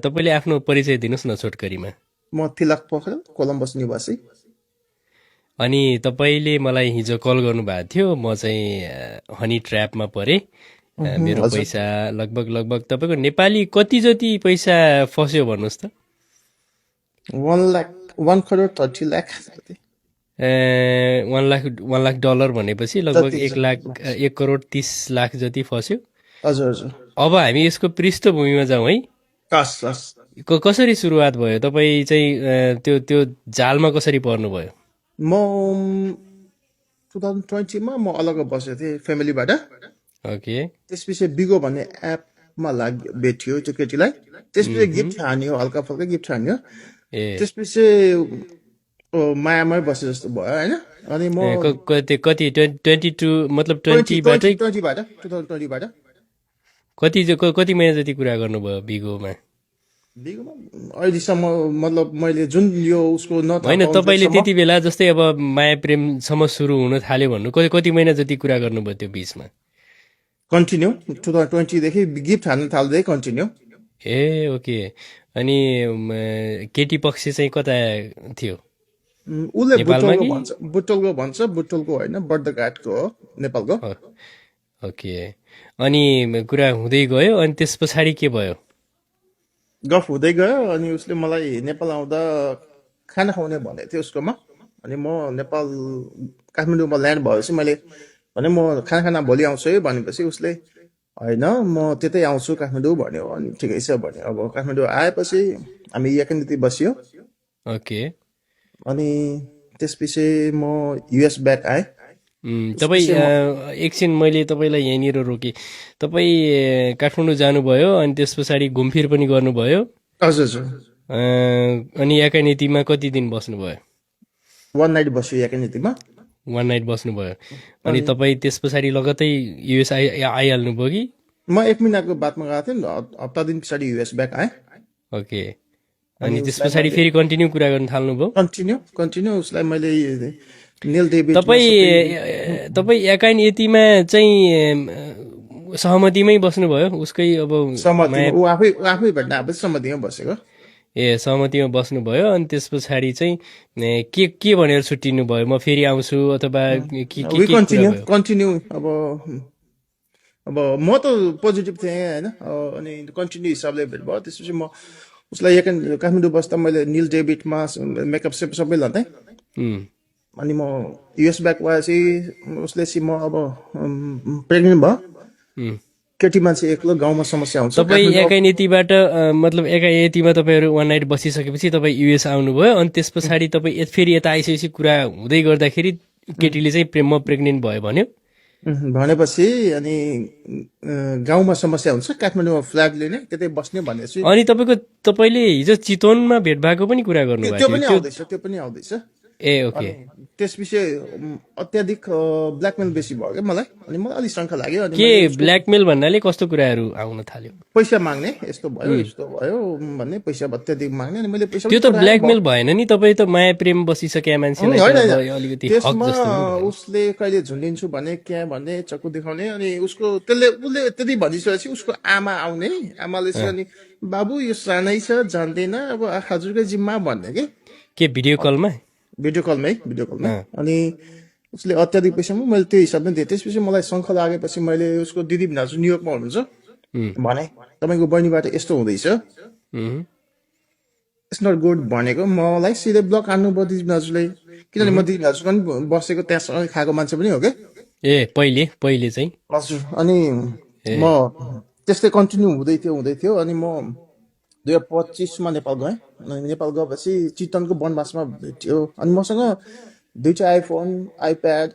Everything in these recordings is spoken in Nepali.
तपाईँले आफ्नो परिचय दिनुहोस् न छोटकरीमा। म तिलक पोखरेल, कोलम्बस निवासी। अनि तपाईँले मलाई हिजो कल गर्नुभएको थियो, म चाहिँ हनी ट्र्यापमा परेँ। मेरो हजुर, पैसा लगभग लगभग तपाईँको नेपाली कति जति पैसा फस्यो भन्नुहोस् त। 1,30,00,000 जति 1 लाख डलर भनेपछि लगभग जति 1,30,00,000 जति फस्यो। हजुर हजुर। अब हामी यसको पृष्ठभूमिमा जाउँ है। हस् हस्। कसरी सुरुवात भयो? तपाईँ चाहिँ त्यो त्यो जालमा कसरी पर्नुभयो? म 2020 मा म अलग बसेको थिएँ फ्यामिलीबाट। ओके। त्यसपछि बिगो भन्ने एपमा भेट्यो त्यो केटीलाई। त्यसपछि गिफ्ट हान्यो, हल्का फल्का गिफ्ट हान्यो। ए त्यसपछि मायामै बसे जस्तो भयो होइन। अनि म कति 22 मतलब 20बाटै 2020बाट कति महिना जति कुरा गर्नुभयो बिगोमा? बिगोमा अहिलेसम्म मतलब मैले जुन यो उसको होइन, तपाईँले त्यति बेला जस्तै अब माया प्रेमसम्म सुरु हुन थाल्यो भन्नु कति महिना जति कुरा गर्नुभयो त्यो बिचमा? कन्टिन्यू 2020 देखि गिफ्ट हान्न थाल्दै कन्टिन्यू। ए ओके। अनि केटी पक्ष चाहिँ कता थियो? उसले नेपालमा कि? बुटोलको भन्छ, बुटोलको होइन, बर्दघाटको हो, नेपालको। ओके। अनि कुरा हुँदै गयो, अनि त्यस पछाडि के भयो? गफ हुँदै गयो। अनि उसले मलाई नेपाल आउँदा खाना खुवाउने भनेको थियो उसकोमा। अनि म नेपाल काठमाडौँमा ल्यान्ड भएपछि मैले भने म खाना भोलि आउँछु है भनेपछि उसले होइन म त्यतै आउँछु काठमाडौँ भन्यो। अनि ठिकै छ भन्यो। अब काठमाडौँ आएपछि हामी एकैनिति बस्यो। ओके। अनि त्यसपछि म युएस ब्याक आएँ। तपाईँ एकछिन मैले तपाईँलाई यहीँनिर रोकेँ। तपाईँ काठमाडौँ जानुभयो, अनि त्यस पछाडि घुमफिर पनि गर्नुभयो। हजुर हजुर। अनि एकानीतिमा कति दिन बस्नुभयो? 1 नाइट बस्यो एकैनितिमा। 1 नाइट बस्नुभयो। अनि तपाईँ त्यस पछाडि लगतै युएस आइहाल्नुभयो कि? म 1 महिनाको बादमा गएको थिएँ। हप्ता दिन पछाडि युएस ब्याक आएँ। ओके। अनि त्यस पछाडि फेरि कन्टिन्यू कुरा गर्न थाल्नुभयो? कन्टिन्यू उसलाई मैले निल डेभिड तपाईँ एकानीतिमा चाहिँ सहमतिमै बस्नुभयो उसकै? अब सहमतिमा ऊ आफै भेट्न आएपछि सहमतिमा बसेको। सहमतिमा बस्नुभयो। अनि त्यस पछाडि चाहिँ के भनेर छुट्टिनु भयो? म फेरि आउँछु अथवा कन्टिन्यू। अब म त पोजिटिभ थिएँ होइन। अनि कन्टिन्यू हिसाबले भेट भयो। त्यसपछि म उसलाई काठमाडौँ बस्दा मैले निल डेभिडमा मेकअप सेप सबै लाँदै। अनि म युएस ब्याक भएपछि उसले म अब प्रेग्नेन्ट भयो। केटी मान्छे एक्लो, गाउँमा समस्या हुन्छ। तपाईँ एकानीतिबाट मतलब एकानीतिमा तपाईँहरू 1 नाइट बसिसकेपछि तपाईँ युएस आउनुभयो। अनि त्यस पछाडि तपाईँ फेरि यता आइसकेपछि कुरा हुँदै गर्दाखेरि केटीले चाहिँ म प्रेग्नेन्ट भयो भन्यो भनेपछि अनि गाउँमा समस्या हुन्छ, काठमाडौँमा फ्ल्याट लिने, त्यतै बस्ने भनेपछि अनि तपाईँले हिजो चितवनमा भेट भएको पनि कुरा गर्नुभएको त्यो पनि आउँदैछ। ए ओके। त्यसपछि अत्याधिक ब्ल्याकमेल बेसी भयो क्या मलाई। अनि मलाई अलिक शङ्का लाग्यो। अनि के ब्ल्याकमेल भन्नाले कस्तो कुराहरू आउन थाल्यो? पैसा माग्ने, यस्तो भयो भन्ने, पैसा अत्याधिक माग्ने। अनि मैले पैसा त्यो त ब्ल्याकमेल भएन नि? तपाईँ त माया प्रेम बसिसके मान्छेलाई अलिकति हक जस्तो उसले कहिले झुन्डिन्छु भने क्या भन्ने, चक्कु देखाउने। अनि उसले त्यति भनिसकेपछि उसको आमा आउने। आमाले चाहिँ अनि बाबु यो सानै छ, जान्दैन, अब हजुरकै जिम्मा भन्ने के भिडियो कलमै? भिडियो कलमै। अनि उसले अत्याधिक पैसामा मैले त्यो हिसाबले दिएँ। त्यसपछि मलाई शङ्का लागेपछि मैले उसको दिदी भिनाजु न्युयोर्कमा हुनुहुन्छ भने तपाईँको बहिनीबाट यस्तो हुँदैछ, इट्स नट गुड भनेको। मलाई सिधै ब्लक हान्नुभयो दिदी भिनाजुले। किनभने म दिदी भिनाजु पनि बसेको त्यहाँ खाएको मान्छे पनि हो क्या। पहिले चाहिँ हजुर। अनि म त्यस्तै कन्टिन्यू हुँदै थियो। अनि म 2025 मा नेपाल गएँ। अनि नेपाल गएपछि चितवनको वनवासमा भेट्यो। अनि मसँग 2टा iPhone, iPad,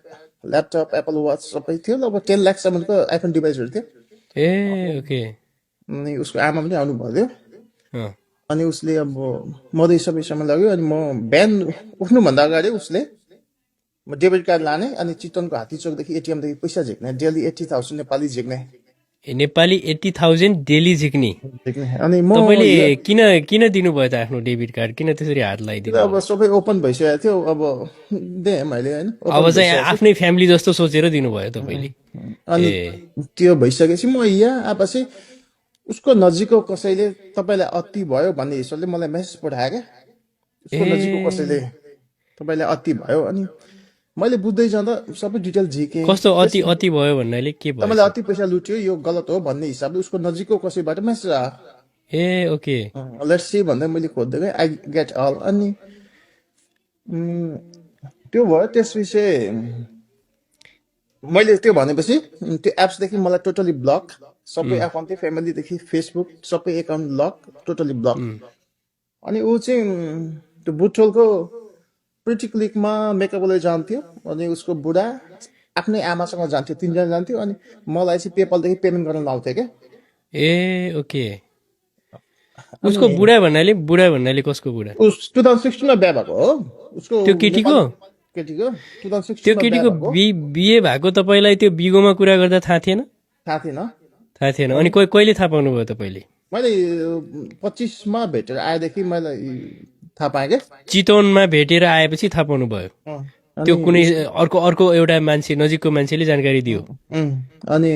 laptop, Apple watch सबै थियो। लगभग 10 लाखसम्मको आइफोन डिभाइसहरू थियो। ओके। अनि उसको आमा पनि आउनु भयो। अनि उसले अब मधुरै सबैसम्म लाग्यो। अनि म बिहान उठ्नुभन्दा अगाडि उसले म डेबिट कार्ड लाने, अनि चितवनको हात्ती चोकदेखि एटिएमदेखि पैसा झिक्ने, डेली 80,000 नेपाली झिक्ने। नेपाली 80,000 डेली झिक्ने? अनि तपाईँले किन दिनुभयो त आफ्नो डेबिट कार्ड? किन त्यसरी हात लगाइदिनु? अब सबै ओपन भइसकेको थियो। अब दिएँ मैले होइन। अब चाहिँ आफ्नै फ्यामिली जस्तो सोचेर दिनुभयो तपाईँले? अनि त्यो भइसकेपछि म यहाँ आएपछि उसको नजिकको कसैले तपाईँलाई अति भयो भन्ने हिसाबले मलाई मेसेज पठायो क्या। उसको नजिकको कसैले ए तपाईँलाई अति भयो, अनि मैले बुझ्दै जाँदा सबै डिटेल झिकेँ। कस्तो अति अति भयो भन्नाले के भयो तपाईँलाई यसो? अति पैसा लुट्यो, यो गलत हो भन्ने हिसाबले उसको नजिकको कसैबाट मेसेज आयो। ए ओके लेट्स सी भन्दै मैले खोज्दै गएँ, आई गेट अल। अनि त्यो भयो। त्यसपछि मैले त्यो भनेपछि त्यो एप्सदेखि मलाई टोटली ब्लक, सबै एकाउन्ट, फ्यामिलीदेखि फेसबुक सबै एकाउन्ट लक, टोटली ब्लक। अनि ऊ चाहिँ त्यो बुटोलको प्रिटी क्लिकमा मेकअपले जान्थ्यो, अनि उसको बुढा आफ्नै आमासँग जान्थ्यो, 3 जना जान्थ्यो। अनि मलाई चाहिँ पेपलदेखि पेमेन्ट गर्न लाउँथ्यो क्या। ए ओके उसको बुढा भन्नाले कसको बुढा? उस 2016 बिहा भएको हो उसको। त्यो केटीको केटीको त्यो 2016 बिहा केटीको भएको। बिहे भएको तपाईँलाई त्यो बिगोमा कुरा गर्दा थाहा थिएन? थाहा थिएन। थाहा थिएन। अनि कहिले थाहा पाउनु भयो तपाईँले? मैले 25मा भेटेर आएदेखि मलाई थाहा पाएँ क्या। चितवनमा भेटेर आएपछि थाहा पाउनु भयो? त्यो कुनै अर्को एउटा मान्छे, नजिकको मान्छेले जानकारी दियो? अनि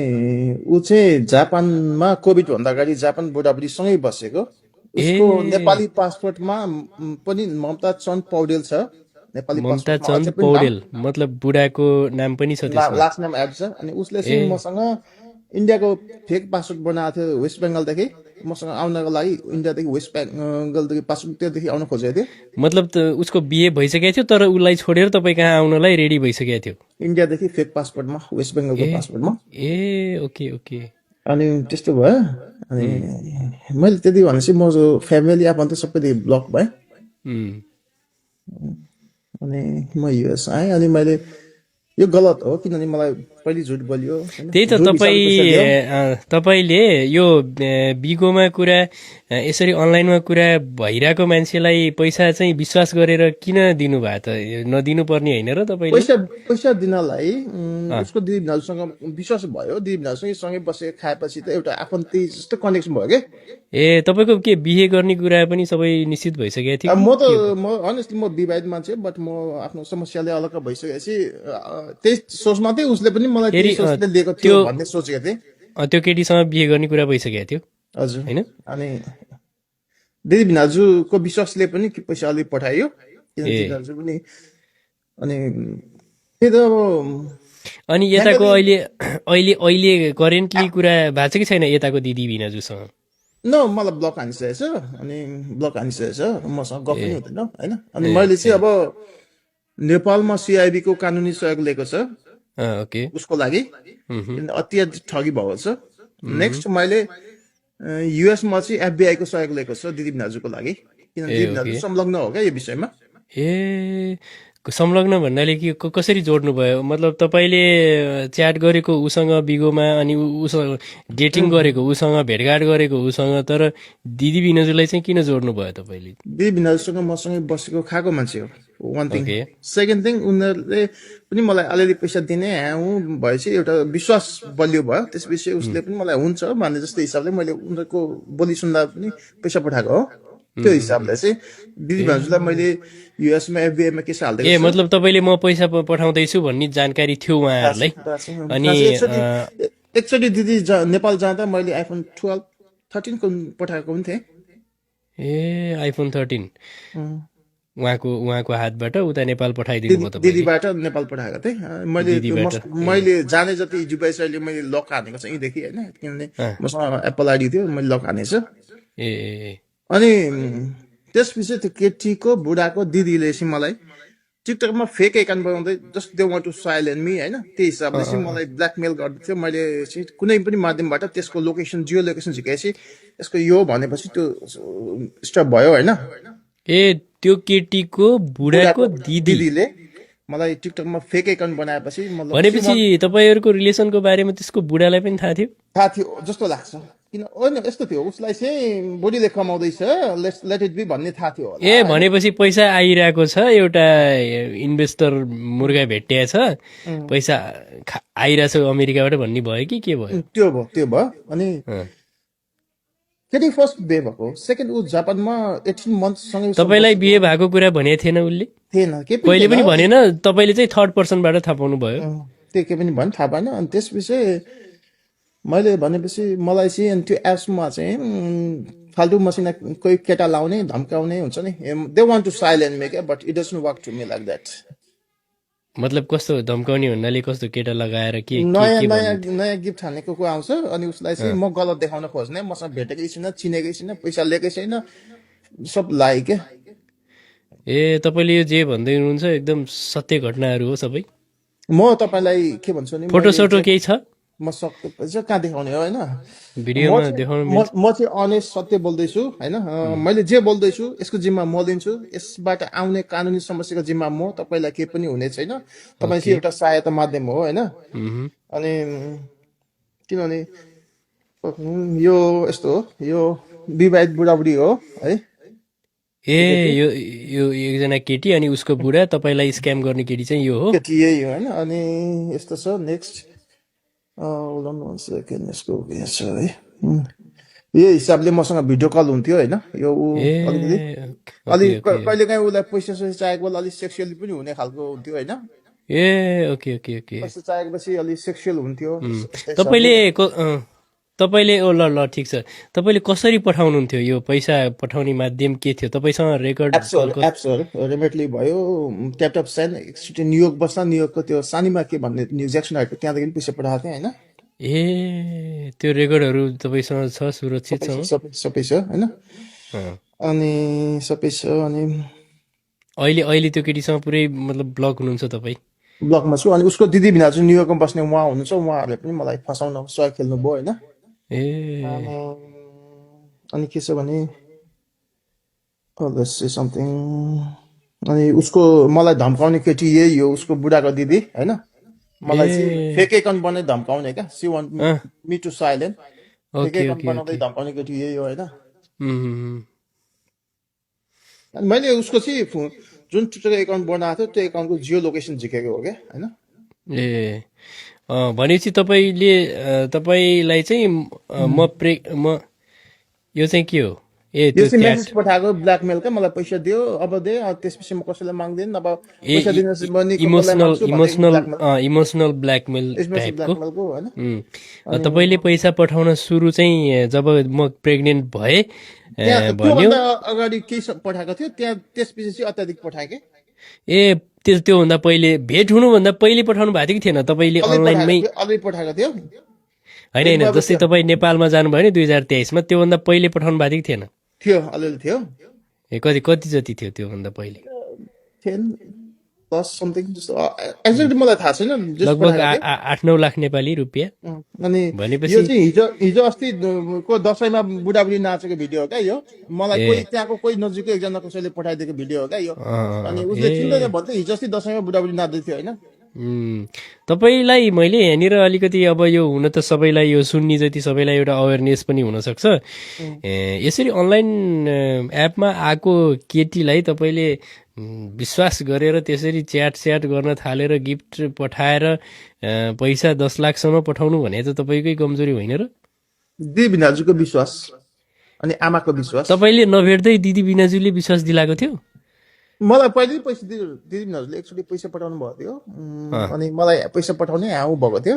ऊ चाहिँ जापानमा कोभिड भन्दा अगाडि जापान बुढाबुढीसँगै बसेको। उसको नेपाली पासपोर्टमा पनि ममता चन्द पौडेल छ। नेपाली ममता चन्द पौडेल मतलब बुढाको नाम पनि छ त्यसमा? लास्ट नाम एड छ। अनि उसले चाहिँ मसँग इन्डियाको फेक पासपोर्ट बनाएको थियो वेस्ट बेङ्गलदेखि। मसँग आउनको लागि इन्डियादेखि वेस्ट बेङ्गलदेखि पासपोर्ट त्योदेखि आउन खोजेको थियो। मतलब उसको बिहे भइसकेको थियो तर उसलाई छोडेर तपाईँ कहाँ आउनलाई रेडी भइसकेको थियो? इन्डियादेखि फेक पासपोर्टमा, वेस्ट बेङ्गलको पासपोर्टमा। ए ओके ओके। अनि त्यस्तो भयो। अनि मैले त्यति भनेपछि म फ्यामिली आफन्त सबैदेखि ब्लक भएँ। अनि म युएस आएँ। अनि मैले यो गलत हो, किनभने मलाई पहिले झुट बोलियो। त्यही त तपाईँले यो बिगोमा कुरा, यसरी अनलाइनमा कुरा भइरहेको मान्छेलाई पैसा चाहिँ विश्वास गरेर किन दिनुभयो त? नदिनु पर्ने होइन र तपाईँले? पैसा दिनलाई उसको दिदी भिनाजुसँग विश्वास भयो। दिदी भिनाजुसँग सँगै बसेर खाएपछि त एउटा आफन्ती जस्तो कनेक्सन भयो क्या। ए तपाईँको के बिहे गर्ने कुरा पनि सबै निश्चित भइसकेको थियो? म अनेस्टली म विवाहित मान्छे, बट म आफ्नो समस्याले अलग भइसकेपछि त्यही सोचमा थिएँ। उसले पनि मलाई त्यही सोचले लिएको थियो भन्ने सोचेको थिएँ। त्यो केटीसँग बिहे गर्ने कुरा भइसकेको थियो? हजुर होइन। अनि दिदी भिनाजुको विश्वासले पनि पैसा अलिक पठाइयो, किनभने दाजु पनि। अनि त्यही त अब। अनि यताको अहिले करेन्टली कुरा भएको छ कि छैन यताको दिदी भिनाजुसँग? मलाई ब्लक हानिसकेको छ। अनि ब्लक हानिसकेको छ, मसँग गफ पनि हुँदैन होइन। अनि मैले चाहिँ अब नेपालमा सिआइबी को कानुनी सहयोग लिएको छ ओके उसको लागि, अत्याधिक ठगी भएको छ। नेक्स्ट मैले युएसमा चाहिँ एफबिआई को सहयोग लिएको छ दिदी भिनाजुको लागि, किनभने दिदी भिनाजु संलग्न हो क्या यो विषयमा। ए संलग्न भन्नाले के कसरी जोड्नु भयो? मतलब तपाईँले च्याट गरेको उसँग बिगोमा, अनि उसँग डेटिङ गरेको उसँग, भेटघाट गरेको उसँग, तर दिदी भिनाजुलाई चाहिँ किन जोड्नु भयो तपाईँले? दिदी भिनाजुसँग मसँगै बसेको खाएको मान्छे हो, वान थिङ। सेकेन्ड थिङ, उनीहरूले पनि मलाई अलिअलि पैसा दिने भएपछि एउटा विश्वास बलियो भयो। त्यसपछि उसले पनि मलाई हुन्छ भन्ने जस्तो हिसाबले मैले उनीहरूको बोली सुन्दा पनि पैसा पठाएको हो। त्यो हिसाबले चाहिँ दिदी भान्जुलाई मैले युएसमा एफबिआईमा केस हाल्दै। ए मतलब तपाईँले म पैसा पठाउँदैछु भन्ने जानकारी थियो उहाँहरूलाई? अनि एकचोटि दिदी नेपाल जाँदा मैले आइफोन 12, 13 को पठाएको पनि थिएँ। ए आइफोन 13 उहाँको हातबाट उता नेपाल पठाइदिनु भयो तपाईँले? दिदीबाट नेपाल पठाएको थिएँ मैले जाने जति जुबाइसले मैले लक हानेको छ यहीँदेखि होइन, किनभने मसँग एप्पल आइडी थियो, मैले लक हानेछु। ए अनि त्यसपछि त्यो केटीको बुढाको दिदीले चाहिँ मलाई टिकटकमा फेक एकाउन्ट बनाउँदै just they want to silent me होइन, त्यही हिसाबले चाहिँ मलाई ब्ल्याकमेल गर्दै थियो। मैले चाहिँ कुनै पनि माध्यमबाट त्यसको लोकेसन, जियो लोकेसन झिकाएपछि यसको यो भनेपछि त्यो स्टप भयो होइन। ए त्यो केटीको बुढाको दिदीले मलाई टिकटकमा फेक एकाउन्ट बनाएपछि भनेपछि तपाईँहरूको रिलेसनको बारेमा त्यसको बुढालाई पनि थाहा थियो जस्तो लाग्छ। किन होइन यस्तो थियो, उसलाई चाहिँ बुढीले कमाउँदैछ, लेट इट बी भन्ने थाहा थियो होला। ए भनेपछि पैसा आइरहेको छ, एउटा इन्भेस्टर मुर्गा भेटिया छ, पैसा आइरहेछ अमेरिकाबाट भन्ने भयो कि के भयो? त्यो भयो। अनि केटी फर्स्ट बिहे भएको, सेकेन्ड ऊ जापानमा 18 मन्थसँगै। तपाईँलाई बिहे भएको कुरा भनेको थिएन उसले? थिएन, कहिले पनि भनेन? तपाईँले चाहिँ थर्ड पर्सनबाट थाहा पाउनु भयो? त्यो के पनि भन्नु थाहा पाएन। अनि त्यसपछि मैले भनेपछि मलाई चाहिँ अनि त्यो एप्समा चाहिँ फाल्टु मसिना कोही केटा लाउने धम्काउने हुन्छ नि they want to silent me क्या but it doesn't work to me like that मतलब कस्तो धम्काउने भन्नाले कस्तो केटा लगाएर नयाँ के नयाँ भन्नु नयाँ गिफ्ट हानेको को आउँछ अनि उसलाई चाहिँ म गलत देखाउन खोज्ने मसँग भेटेकै छैन चिनेकै छैन पैसा लिएकै छैन सब लाए क्या ए तपाईँले यो जे भन्दै हुनुहुन्छ एकदम सत्य घटनाहरू हो सबै म तपाईँलाई के भन्छु नि फोटो मैले सोटो चाहिँ केही छ म सक्दो कहाँ देखाउने हो होइन भिडियोमा देखाउन मिल्छ म चाहिँ अनेस्ट सत्य बोल्दैछु होइन मैले जे बोल्दैछु यसको जिम्मा म लिन्छु यसबाट आउने कानुनी समस्याको जिम्मा म तपाईँलाई केही पनि हुने छैन तपाईँ चाहिँ ओके एउटा सहायता माध्यम हो होइन मह्म। अनि किनभने यो यस्तो हो यो विवाहित बुढाबुढी हो है ए यो यो एकजना केटी अनि उसको बुढा तपाईँलाई स्क्याम गर्ने केटी चाहिँ यो हो केटी यही हो होइन अनि यस्तो छ नेक्स्ट सेकेन्ड यसको उयो छ है यही हिसाबले मसँग भिडियो कल हुन्थ्यो होइन यो ऊ ए अलिकति अलि ओके ओके कहिले काहीँ उसलाई पैसा सैसा चाहिएको बेला अलिक सेक्सुअली पनि हुने खालको हुन्थ्यो होइन ए ओके ओके ओके पैसा चाहिएपछि अलिक सेक्सुअल हुन्थ्यो यस्तै तपाईँले हिसाबले तपाईँले ओ ल ल ठिक छ तपाईँले कसरी पठाउनुहुन्थ्यो यो पैसा पठाउने माध्यम के थियो तपाईँसँग रेकर्ड कलको एप्सहरू रेमेटली भयो ट्यापटप सेन्ड एकचोटि न्युयोर्क बस्दा न्युयोर्कको त्यो सानीमा के भन्ने न्युज एक्सनहरूको त्यहाँदेखि पनि पैसा पठाएको थिएँ होइन ए त्यो रेकर्डहरू तपाईँसँग छ सुरक्षितसँग सबै छ होइन अँ। अनि सबै छ अनि अहिले अहिले त्यो केटीसँग पुरै मतलब ब्लक हुनुहुन्छ तपाईँ ब्लकमा छु अनि उसको दिदी बिना चाहिँ न्युयोर्कमा बस्ने उहाँ हुनुहुन्छ उहाँहरूले पनि मलाई फसाउन सहयोग खेल्नुभयो होइन ए अनि के छ भने समथिङ अनि उसको मलाई धम्काउने केटी यही हो उसको बुढाको दिदी होइन मलाई चाहिँ ए फेक एकाउन्ट बनाइ धम्काउने क्या she want uh, me to silent fake okay account okay बनाउँदै ओके धम्काउने केटी यही हो होइन उम्, अनि मैले उसको चाहिँ जुन ट्विटर एकाउन्ट बनाएको थियो त्यो एकाउन्टको जियो लोकेसन झिकेको हो क्या होइन ए भनेपछि तपाईँले तपाईँलाई चाहिँ म यो चाहिँ के हो ए यो त्यो चाहिँ च्याट मेसेज पठाएको ब्ल्याकमेल क्या मलाई पैसा दियो अब दे त्यसपछि म कसैलाई माग्दैन अब ए पैसा दिनुहोस् भने कसलाई इमोसनल माग्छु भन्दै इमोसनल ब्ल्याकमेल इमोसनल ब्ल्याकमेल यसमा टाइपको ब्ल्याकमेलको होइन अनि तपाईँले पैसा पठाउन सुरु चाहिँ जब म प्रेग्नेन्ट भएँ त्यहाँ भन्यो त्योभन्दा अगाडि केही पठाएको थियो त्यहाँ त्यसपछि चाहिँ अत्याधिक पठाएँ कि ए त्योभन्दा पहिले भेट हुनुभन्दा पहिले पठाउनु भएको थियो कि थिएन तपाईँले अनलाइनमै अलि पठाएको थियो होइन भेट्नु होइन अब जस्तै तपाईँ नेपालमा जानुभयो नि 2023मा त्योभन्दा पहिले पठाउनु भएको थियो कि थिएन थियो अलिअलि थियो ए कति कति जति थियो त्योभन्दा पहिले 10+ समथिङ जस्तो एक्ज्याक्ट मलाई थाहा छैन जस्ट लगभग पठाएको थियो 8-9 लाख नेपाली रुपियाँ अनि भनेपछि यो चाहिँ हिजो हिजो अस्ति को दसैँमा बुढाबुढी नाचेको भिडियो हो क्या यो मलाई ए कोही त्यहाँको कोही नजिकै एकजना कसैले पठाइदिएको भिडियो हो क्या यो अनि उसले ए चिन्दैन भन्दै हिजो अस्ति दसैँमा बुढाबुढी नाच्दै थियो होइन तपाईँलाई मैले यहाँनिर अलिकति अब यो हुन त सबैलाई यो सुन्ने जति सबैलाई एउटा अवेरनेस पनि हुनसक्छ यसरी अनलाइन एपमा आएको केटीलाई तपाईँले विश्वास गरेर त्यसरी च्याट गर्न थालेर गिफ्ट पठाएर पैसा 10 लाखसम्म पठाउनु भने त तपाईँकै कमजोरी होइन र दिदी भिनाजुको विश्वास अनि आमाको विश्वास तपाईँले नभेट्दै दिदी बिनाजुले विश्वास दिलाएको थियो मलाई पहिले पैसा दिदी भिनाजुले एकचोटि पैसा पठाउनु भएको थियो अनि मलाई पैसा पठाउने हाउ भएको थियो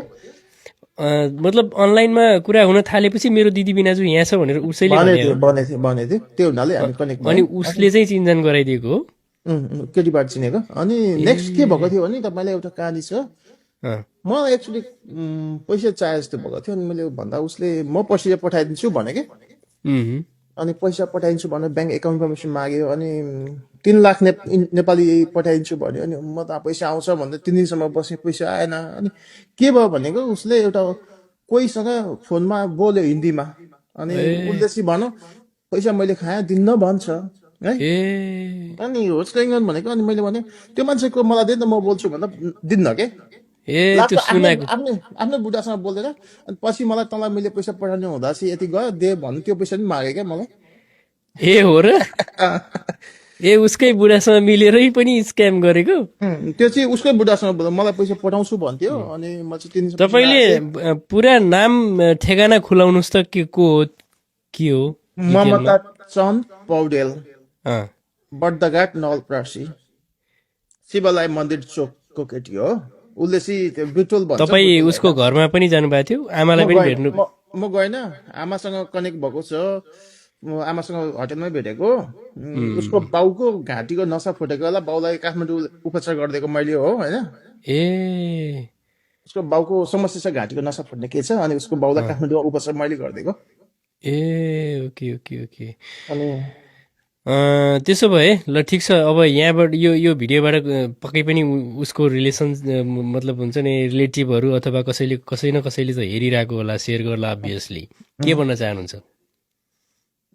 मतलब अनलाइनमा कुरा हुन थालेपछि मेरो दिदी बिनाजु यहाँ छ भनेर उसैले भने थियो त्यो हुनाले हामी कनेक्ट अनि उसले चाहिँ चिन्जान गराइदिएको हो केटीबाट चिनेको अनि नेक्स्ट के भएको थियो भने तपाईँलाई एउटा कहानी छ मलाई एक्चुली पैसा चाहे जस्तो भएको थियो अनि मैले भन्दा उसले म पैसा पठाइदिन्छु भने कि अनि पैसा पठाइदिन्छु भनेर ब्याङ्क एकाउन्ट इन्फर्मेसन माग्यो अनि 3 लाख नेपाली पठाइदिन्छु भन्यो अनि म त पैसा आउँछ भन्दा 3 दिनसम्म बसेँ पैसा आएन अनि के भयो भनेको उसले एउटा कोहीसँग फोनमा बोल्यो हिन्दीमा अनि उसले चाहिँ भनौँ पैसा मैले खाएँ दिन्न भन्छ है अनि होस् गइङ भनेको अनि मैले भने त्यो मान्छेको मलाई दिनु म बोल्छु भन्दा दिन्न के आफ्नो बुढासँग बोलेर अनि पछि मलाई तँलाई मैले पैसा पठाउने हुँदा चाहिँ यति गयो दे भन्नु त्यो पैसा पनि मागे क्या मलाई ए हो र ए उसकै बुढासँग मिलेरै पनि स्क्याम गरेको त्यो चाहिँ उसकै बुढासँग बोल्दा मलाई पैसा पठाउँछु भन्थ्यो अनि म चाहिँ तपाईँले पुरा नाम ठेगाना खुलाउनुहोस् त के को हो के हो ममता चन्द पौडेल बड्दाघाट नवलपरासी शिवलाई मन्दिर चोकको केटी हो उसले चाहिँ त्यो ब्रुटल भन्छ तपाईँ brutal उसको होइन। घरमा पनि जानुभएको थियो आमालाई पनि भेट्नु म गएन, आमासँग कनेक्ट भएको छ, म आमासँग होटेलमै भेटेको। उसको बाउको घाँटीको नसा फुटेको होला, बाउलाई काठमाडौँ उपचार गरिदिएको मैले हो होइन। ए उसको बाउको समस्या छ, घाँटीको नसा फुट्ने के छ, अनि उसको बाउलाई काठमाडौँ उपचार मैले गरिदिएको। ए ओके ओके ओके अनि त्यसो भए ल ठिक छ। अब यहाँबाट यो भिडियोबाट पक्कै पनि उसको रिलेसन मतलब हुन्छ नि रिलेटिभहरू अथवा कसैले कसै न कसैले त हेरिरहेको होला, सेयर गर्ला अभियसली। के भन्न चाहनुहुन्छ?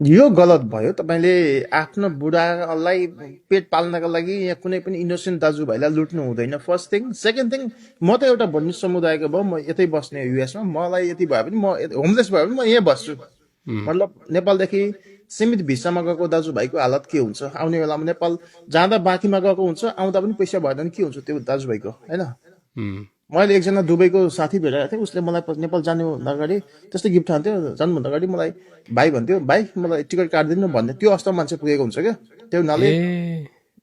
यो गलत भयो। तपाईँले आफ्नो बुढालाई पेट पाल्नको लागि यहाँ कुनै पनि इनोसेन्ट दाजुभाइलाई लुट्नु हुँदैन, फर्स्ट थिङ। सेकेन्ड थिङ, म त एउटा भन्ने समुदायको भयो, म यतै बस्ने युएसमा, मलाई यति भयो भने म होमलेस भयो भने म यहीँ बस्छु। मतलब नेपालदेखि सीमित भिसामा गएको दाजुभाइको हालत के हुन्छ, आउने बेलामा नेपाल जाँदा बाँकीमा गएको हुन्छ, आउँदा पनि पैसा भएन भने के हुन्छ त्यो दाजुभाइको होइन। मैले एकजना दुबईको साथी भेटेको थिएँ, उसले मलाई नेपाल जानुभन्दा अगाडि त्यस्तै गिफ्ट खान्थ्यो, जानुभन्दा अगाडि मलाई भाइ भन्थ्यो, भाइ मलाई टिकट काटिदिनु भन्ने, त्यो अवस्थामा मान्छे पुगेको हुन्छ क्या। त्यो हुनाले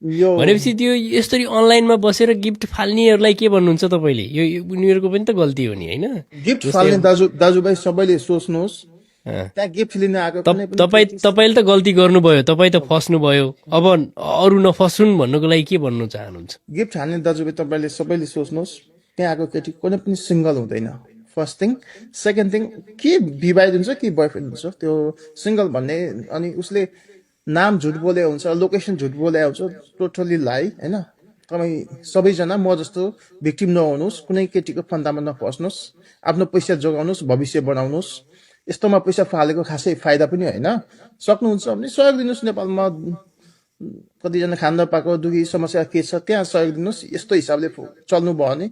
यो भनेपछि त्यो यसरी अनलाइनमा बसेर गिफ्ट फाल्नेहरूलाई के भन्नुहुन्छ तपाईँले? यो उनीहरूको पनि त गल्ती हो नि होइन? गिफ्ट फाल्ने दाजुभाइ सबैले सोच्नुहोस्, त्यहाँ गिफ्ट लिन आएको कुनै पनि तपाईँले त गल्ती गर्नुभयो, तपाईँ त फस्नुभयो, अब अरू नफसुन् भन्नुको लागि के भन्नु चाहनुहुन्छ? गिफ्ट हान्ने दाजुभाइ तपाईँले सबैले सोच्नुहोस्, त्यहाँ आएको केटी कुनै पनि सिङ्गल हुँदैन, फर्स्ट थिङ। सेकेन्ड थिङ, के विवाहित हुन्छ कि बोयफ्रेन्ड हुन्छ त्यो सिङ्गल भन्ने। अनि उसले नाम झुट बोले हुन्छ, लोकेसन झुट बोले हुन्छ, टोटली लाई होइन। तपाईँ सबैजना म जस्तो भिक्टिम नहुनुहोस्, कुनै केटीको फन्दामा नफस्नुहोस्, आफ्नो पैसा जोगाउनुहोस्, भविष्य बनाउनुहोस्। यस्तोमा पैसा फालेको खासै फाइदा पनि होइन। सक्नुहुन्छ भने सहयोग दिनुहोस्, नेपालमा कतिजना खान नपाएको दुखी समस्या के छ त्यहाँ सहयोग दिनुहोस्। यस्तो हिसाबले चल्नु भयो भने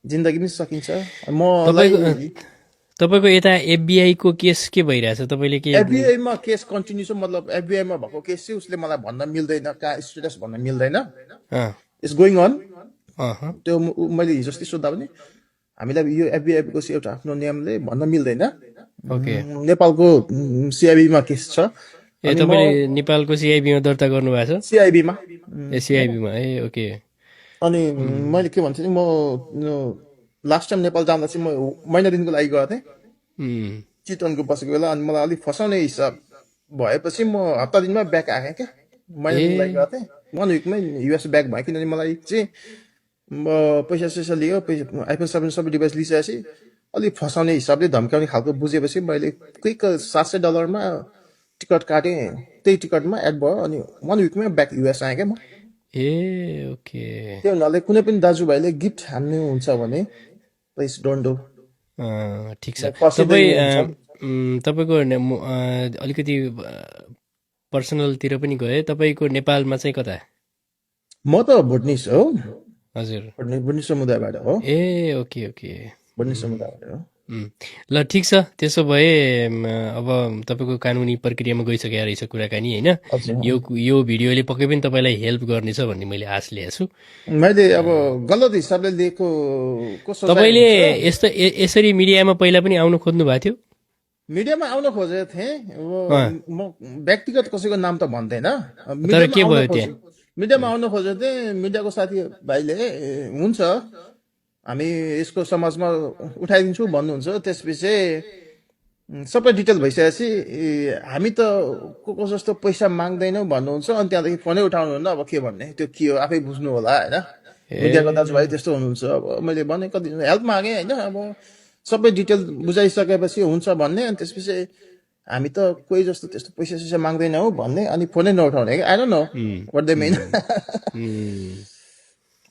जिन्दगी पनि सकिन्छ। तपाईँको यता एफबिआईको केस के भइरहेछ? तपाईँले के एफबिआईमा केस कन्टिन्यू छ, मतलब एफबिआईमा भएको केस चाहिँ उसले मलाई भन्न मिल्दैन, कहाँ स्टेटस भन्न मिल्दैन, इट्स गोइङ अन। त्यो मैले हिजो अस्ति सोद्धा पनि हामीलाई यो एफबिआईको चाहिँ एउटा आफ्नो नियमले भन्न मिल्दैन। नेपालको सिआइबीमा केस छ। ए तपाईँले नेपालको सिआइबीमा दर्ता गर्नुभएको छ? सिआइबीमा सिआइबीमा ए ओके। अनि मैले के भन्छु नि, म लास्ट टाइम नेपाल जाँदा चाहिँ म महिना दिनको लागि गएको थिएँ, चितवनको बसेको बेला। अनि मलाई अलिक फसाउने हिसाब भएपछि म हप्ता दिनमा ब्याक आएँ क्या, महिना दिनको लागि गएको थिएँ, 1 विकमै युएस ब्याक भएँ। किनभने मलाई चाहिँ पैसा सैसा लियो, आइफोन 7 सबै डिभाइस लिइसकेपछि अलिक फसाउने हिसाबले धम्काउने खालको बुझेपछि मैले क्विक $700 टिकट काटेँ, त्यही टिकटमा एड भयो। अनि 1 विकमै ब्याक युएस आएँ क्या म। ए ओके। त्यो हुनाले कुनै पनि दाजुभाइले गिफ्ट हान्नु हुन्छ भने प्लिज डोन्ट डु। ठिक छ। तपाईँको अलिकति पर्सनलतिर पनि गयो, तपाईँको नेपालमा चाहिँ कता? म त भुटनिस हो। हजुर, भुटनिस समुदायबाट हो। ए ओके ओके, भुटनिस समुदायबाट हो। ल ठिक छ। त्यसो भए अब तपाईँको कानुनी प्रक्रियामा गइसकेको रहेछ कुराकानी होइन? यो भिडियोले पक्कै पनि तपाईँलाई हेल्प गर्नेछ भन्ने मैले आश लिएको छु। मैले अब गलत हिसाबले लिएको तपाईँले यस्तो यसरी मिडियामा पहिला पनि आउनु खोज्नु भएको थियो? मिडियामा आउन खोजेको थिएँ, म व्यक्तिगत कसैको नाम त भन्दैन। तर के भयो त्यहाँ? मिडियामा आउन खोजेको थिएँ, मिडियाको साथी भाइले हुन्छ हामी यसको समाजमा उठाइदिन्छु भन्नुहुन्छ। त्यसपछि सबै डिटेल भइसकेपछि हामी त को जस्तो पैसा माग्दैनौँ भन्नुहुन्छ। अनि त्यहाँदेखि फोनै उठाउनुहुन्न, अब के भन्ने, त्यो के हो आफै बुझ्नु होला होइन। मिडियाको दाजुभाइ त्यस्तो हुनुहुन्छ। अब मैले भने कति हेल्प मागेँ होइन, अब सबै डिटेल बुझाइसकेपछि हुन्छ भन्ने। अनि त्यसपछि हामी त कोही जस्तो त्यस्तो पैसा सैसा माग्दैनौँ भन्ने, अनि फोनै नउठाउने कि I don't know what they mean.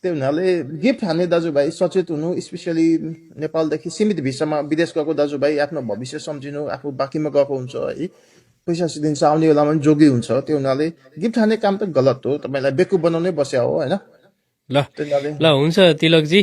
त्यो हुनाले गिफ्ट हान्ने दाजुभाइ सचेत हुनु, स्पेसली नेपालदेखि सीमित भिसामा विदेश गएको दाजुभाइ आफ्नो भविष्य सम्झिनु। आफू बाँकीमा गएको हुन्छ है, पैसा दिन्छ, आउने बेलामा पनि जोगी हुन्छ। त्यो हुनाले गिफ्ट हान्ने काम त गलत हो, तपाईँलाई बेकु बनाउनै बस्या हो होइन। ल हुन्छ तिलकजी,